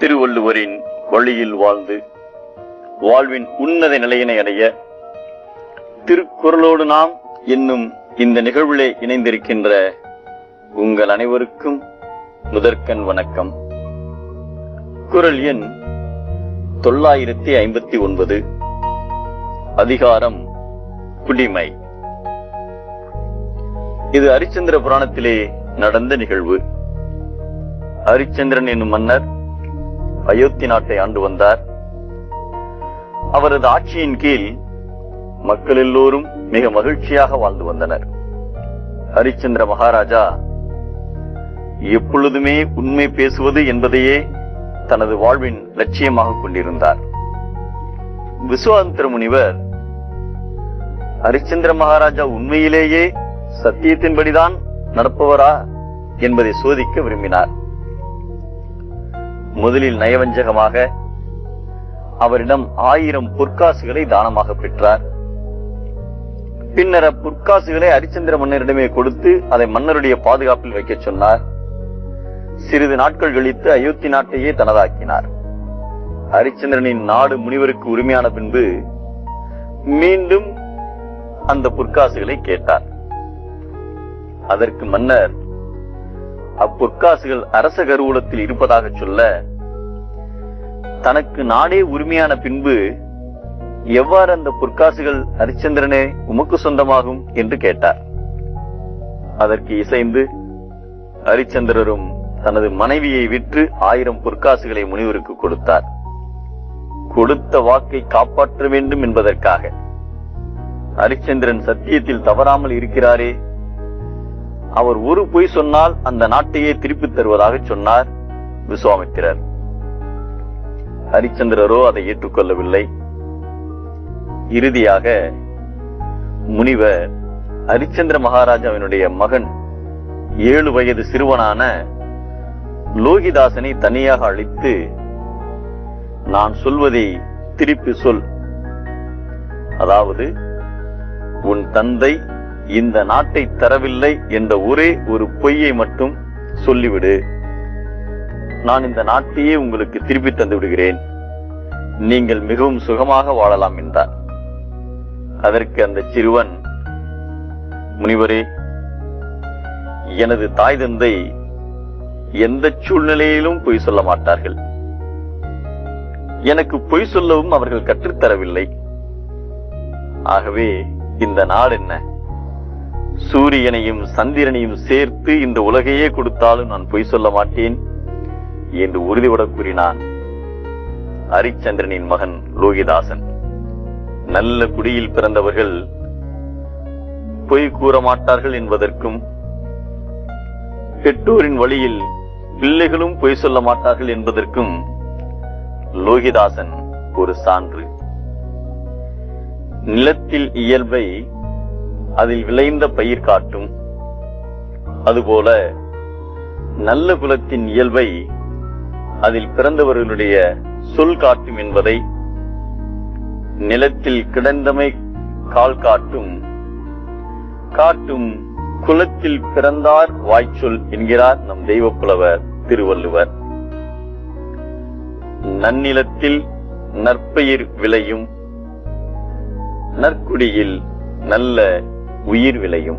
திருவள்ளுவரின் வழியில் வாழ்ந்து வாழ்வின் உன்னத நிலையினை அடைய திருக்குறளோடு நாம் என்னும் இந்த நிகழ்விலே இணைந்திருக்கின்ற உங்கள் அனைவருக்கும் முதற்கண் வணக்கம். குறள் எண் 959, அதிகாரம் குடிமை. இது அரிச்சந்திர புராணத்திலே நடந்த நிகழ்வு. அரிச்சந்திரன் என்னும் மன்னர் அயோத்தி நாட்டை ஆண்டு வந்தார். அவரது ஆட்சியின் கீழ் மக்கள் எல்லோரும் மிக மகிழ்ச்சியாக வாழ்ந்து வந்தனர். ஹரிச்சந்திர மகாராஜா எப்பொழுதுமே உண்மை பேசுவது என்பதையே தனது வாழ்வின் லட்சியமாக கொண்டிருந்தார். விஸ்வாமித்திர முனிவர் ஹரிச்சந்திர மகாராஜா உண்மையிலேயே சத்தியத்தின்படிதான் நடப்பவரா என்பதை சோதிக்க விரும்பினார். முதலில் நயவஞ்சகமாக அவரிடம் 1000 பொற்காசுகளை தானமாக பெற்றார். பின்னர் பொற்காசுகளை ஹரிச்சந்திர மன்னரிடமே கொடுத்து அதை மன்னருடைய பாதுகாப்பில் வைக்க சொன்னார். சிறிது நாட்கள் கழித்து அயோத்தி நாட்டையே தனதாக்கினார். ஹரிச்சந்திரனின் நாடு முனிவருக்கு உரிமையான பின்பு மீண்டும் அந்த பொற்காசுகளை கேட்டார். அதற்கு மன்னர் அப்பொற்காசுகள் அரச கருவூலத்தில் இருப்பதாக சொல்ல, தனக்கு நாடே உரிமையான பின்பு எவ்வாறு அந்த பொற்காசுகள் ஹரிச்சந்திரனே உமக்கு சொந்தமாகும் என்று கேட்டார். அதற்கு இசைந்து ஹரிச்சந்திரரும் தனது மனைவியை விற்று 1000 பொற்காசுகளை முனிவருக்கு கொடுத்தார். கொடுத்த வாக்கை காப்பாற்ற வேண்டும் என்பதற்காக ஹரிச்சந்திரன் சத்தியத்தில் தவறாமல் இருக்கிறாரே, அவர் ஒரு பொய் சொன்னால் அந்த நாட்டையே திருப்பித் தருவதாக சொன்னார் விஸ்வாமித்திரர். ஹரிச்சந்திரரோ அதை ஏற்றுக்கொள்ளவில்லை. இறுதியாக முனிவர் ஹரிச்சந்திர மகாராஜாவினுடைய மகன் 7 வயது சிறுவனான லோகிதாசனை தனியாக அழைத்து, நான் சொல்வதை திருப்பி சொல். அதாவது, உன் தந்தை இந்த நாட்டை தரவில்லை என்ற ஒரே ஒரு பொய்யை மட்டும் சொல்லிவிடு. நான் இந்த நாட்டையே உங்களுக்கு திருப்பி தந்து விடுகிறேன். நீங்கள் மிகவும் சுகமாக வாழலாம் என்றார். அதற்கு அந்த சிறுவன், முனிவரே, எனது தாய் தந்தை எந்த சூழ்நிலையிலும் பொய் சொல்ல மாட்டார்கள். எனக்கு பொய் சொல்லவும் அவர்கள் கற்றுத்தரவில்லை. ஆகவே இந்த நாடு என்ன, சூரியனையும் சந்திரனையும் சேர்த்து இந்த உலகையே கொடுத்தாலும் நான் பொய் சொல்ல மாட்டேன் என்று உறுதிபட கூறினான் ஹரிச்சந்திரனின் மகன் லோகிதாசன். நல்ல குடியில் பிறந்தவர்கள் பொய் கூற மாட்டார்கள் என்பதற்கும், பெற்றோரின் வழியில் பிள்ளைகளும் பொய் சொல்ல மாட்டார்கள் என்பதற்கும் லோகிதாசன் ஒரு சான்று. நிலத்தில் இயல்பை அதில் விளைந்த பயிர் காட்டும். அதுபோல நல்ல குலத்தின் இயல்பை அதில் பிறந்தவர்களுடைய சொல் காட்டும் என்பதை நிலத்தில் கிடந்தமை கால் காட்டும், காட்டும் குலத்தில் பிறந்தார் வாய்ச்சொல் என்கிறார் நம் தெய்வ புலவர் திருவள்ளுவர். நன்னிலத்தில் நற்பயிர் விளையும், நற்குடியில் நல்ல உயிர் விளையும்.